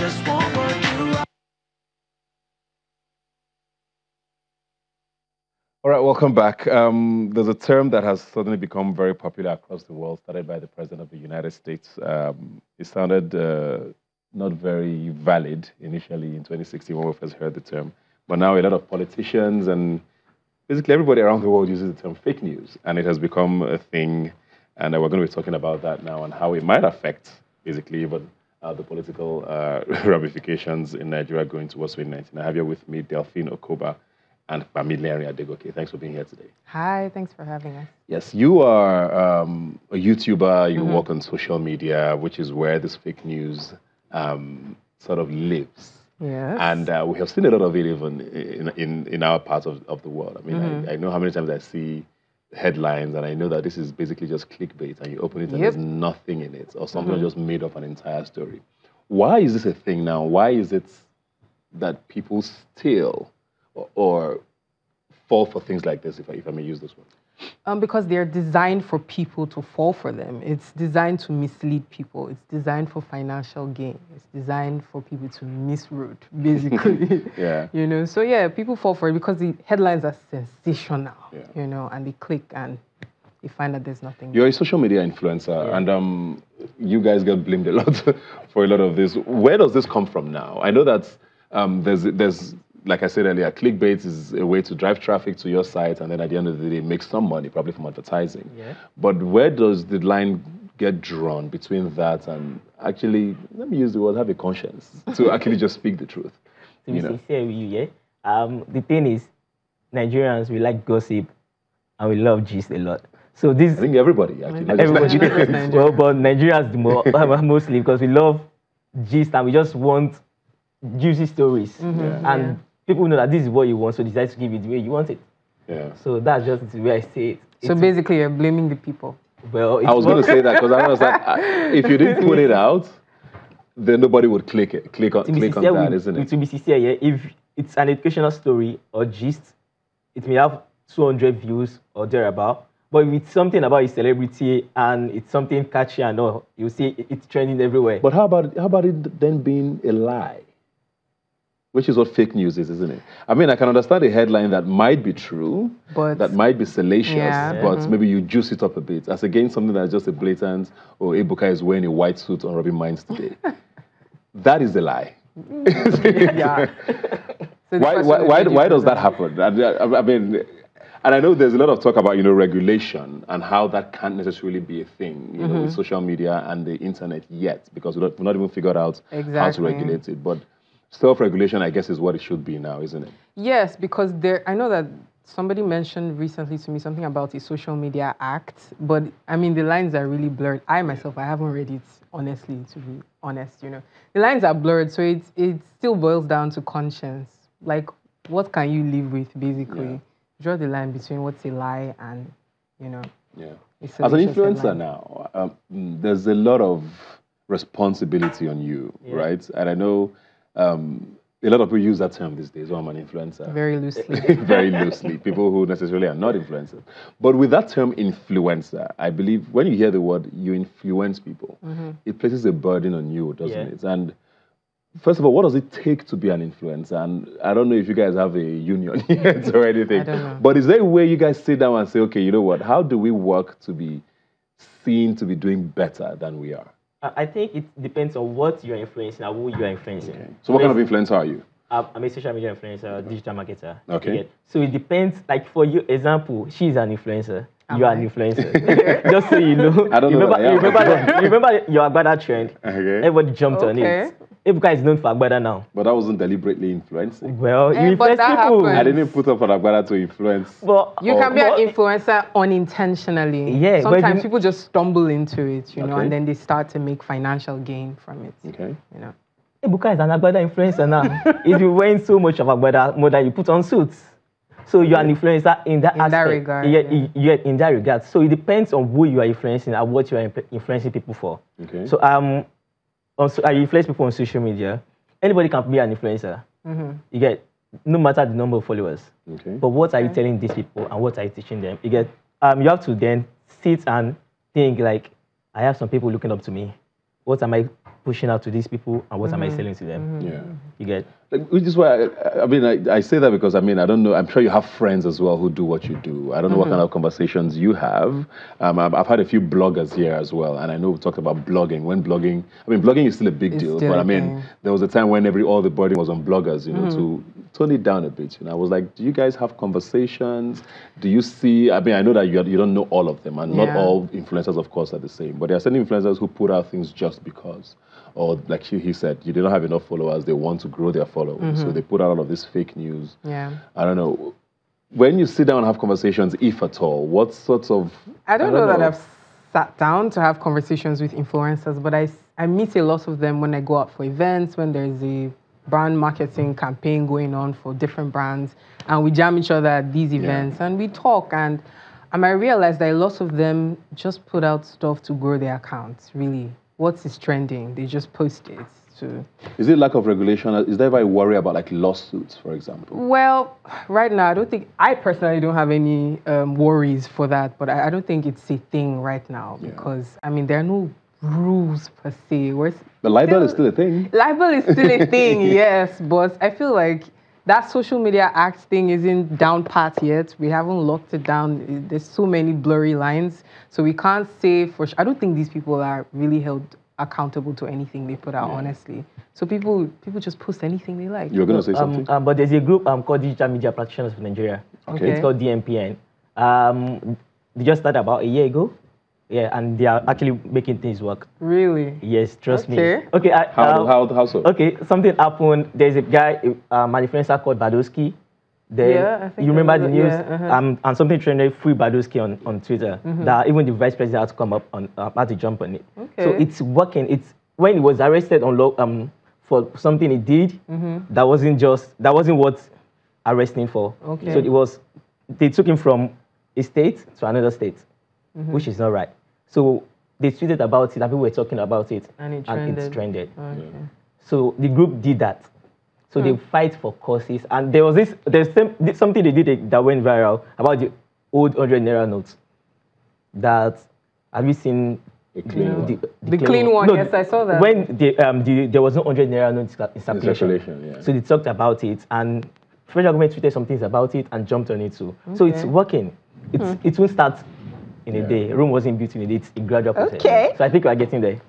just want what you are. All right, welcome back. There's a term that has suddenly become very popular across the world, started by the President of the United States. It sounded not very valid initially in 2016 when we first heard the term, but now a lot of politicians and basically everybody around the world uses the term fake news, and it has become a thing. And we're going to be talking about that now and how it might affect basically even the political ramifications in Nigeria going towards 2019. I have here with me Delphine Okoba and Bamidele Adegoke. Thanks for being here today. Hi, thanks for having us. Yes, you are a YouTuber. You work on social media, which is where this fake news sort of lives. Yes. And we have seen a lot of it even in our part of the world. I mean, I know how many times I see headlines, and I know that this is basically just clickbait, and you open it and there's nothing in it, or something just made up an entire story. Why is this a thing now? Why is it that people still or fall for things like this, if I may use this word? Because they're designed for people to fall for them. It's designed to mislead people. It's designed for financial gain. It's designed for people to misroute, basically. Yeah. You know, so yeah, people fall for it because the headlines are sensational, you know, and they click and they find that there's nothing. You're a social media influencer, and you guys get blamed a lot for a lot of this. Where does this come from now? I know that there's like I said earlier, clickbait is a way to drive traffic to your site, and then at the end of the day, make some money, probably from advertising. Yeah. But where does the line get drawn between that and actually, let me use the word, have a conscience to actually just speak the truth? To be sincere with you, the thing is, Nigerians, we like gossip and we love gist a lot. So this, I think everybody actually. Everybody. Well, but Nigerians the more, mostly because we love gist and we just want juicy stories. And people know that this is what you want, so decide to give it the way you want it. Yeah. So that's just the way I say it. So basically, you're blaming the people. Well, I was going to say that because I was like, if you didn't put it out, then nobody would click on that, isn't it? To be sincere, if it's an educational story or gist, it may have 200 views or thereabout. But if it's something about a celebrity and it's something catchy and all, you see it's trending everywhere. But how about it then being a lie? Which is what fake news is, isn't it? I mean, I can understand a headline that might be true, that might be salacious, but maybe you juice it up a bit, as against something that's just a blatant, or Ebuka is wearing a white suit on Rubbin Minds today. That is a lie. Yeah. So why does that happen? I mean, and I know there's a lot of talk about, regulation and how that can't necessarily be a thing, with social media and the internet yet, because we've not even figured out how to regulate it. But self-regulation, I guess, is what it should be now, isn't it? Yes, because I know that somebody mentioned recently to me something about a social media act, but I mean, the lines are really blurred. I myself, I haven't read it, honestly, to be honest, The lines are blurred, so it still boils down to conscience. Like, what can you live with, basically? Yeah. Draw the line between what's a lie and, Yeah. As an influencer now, there's a lot of responsibility on you, right? And I know a lot of people use that term these days, I'm an influencer. Very loosely. Very loosely. People who necessarily are not influencers. But with that term influencer, I believe when you hear the word, you influence people, it places a burden on you, doesn't it? And first of all, what does it take to be an influencer? And I don't know if you guys have a union yet or anything. I don't know. But is there a way you guys sit down and say, okay, you know what, how do we work to be seen to be doing better than we are? I think it depends on what you're influencing and who you're influencing. Okay. So what kind of influencer are you? I'm a social media influencer, digital marketer. Okay. So it depends, like for you, example, she's an influencer. You are an influencer. Just so you know. I don't know. Remember your Agbada trend? Okay. Everybody jumped on it. Ebuka is known for Agbada now. But that wasn't deliberately influencing. Well, you influence people. Happens. I didn't put up an Agbada to influence. But you can be an influencer unintentionally. Yeah. Sometimes people just stumble into it, and then they start to make financial gain from it. Okay. Ebuka is an Agbada influencer now. If you wearing so much of Agbada, more than you put on suits. So you're an influencer in that aspect. That regard. Yeah, in that regard. So it depends on who you are influencing and what you are influencing people for. Okay. So I influence people on social media. Anybody can be an influencer. You get, no matter the number of followers. Okay. But what are you telling these people and what are you teaching them? You get, you have to then sit and think like, I have some people looking up to me. What am I pushing out to these people and what am I selling to them? Yeah. You get? Which is why, I mean, I say that because, I mean, I don't know, I'm sure you have friends as well who do what you do. I don't know what kind of conversations you have. I've had a few bloggers here as well, and I know we talked about blogging. When blogging, I mean, blogging is still a big deal, but I mean, there was a time when all the burden was on bloggers, you know, to tone it down a bit. You know, I was like, do you guys have conversations? Do you see, I mean, I know that you don't know all of them, and not all influencers, of course, are the same, but there are certain influencers who put out things just because. Or like he said, you don't have enough followers, they want to grow their following. So they put out all of this fake news. Yeah. I don't know. When you sit down and have conversations, if at all, what sorts of... I don't know that I've sat down to have conversations with influencers, but I meet a lot of them when I go out for events, when there's a brand marketing campaign going on for different brands, and we jam each other at these events, and we talk, and I realize that a lot of them just put out stuff to grow their accounts, really. What is trending, they just post it. Is it lack of regulation? Is there ever a worry about like lawsuits, for example? Well, right now, I personally don't have any worries for that, but I don't think it's a thing right now because, I mean, there are no rules per se. The libel is still a thing. Libel is still a thing, yes, but I feel like that social media act thing isn't down pat yet. We haven't locked it down. There's so many blurry lines. So we can't say for sure. I don't think these people are really held accountable to anything they put out, honestly. So people just post anything they like. You're going to say something? But there's a group called Digital Media Practitioners of Nigeria. Okay. It's called DMPN. They just started about a year ago. Yeah, and they are actually making things work. Really? Yes, trust me. Okay. How so? Okay, something happened. There's a guy, an influencer called Badowski. I think you remember the news? Yeah, and something trended, free Badowski on Twitter. That even the vice president had to come up on, had to jump on it. Okay. So it's working. It's when he was arrested on for something he did. That wasn't what arresting for. Okay. So they took him from a state to another state, which is not right. So they tweeted about it, and people were talking about it, and it's trended. Okay. So the group did that. So they fight for causes, and there's something they did that went viral about the old 100 naira notes. That have you seen the clean one? No, yes, I saw that. When there was no 100 naira notes in circulation. So they talked about it, and federal government tweeted some things about it and jumped on it too. Okay. So it's working. It won't start in a day. Rome wasn't built in a day. It's a gradual process. Okay. So I think we are getting there.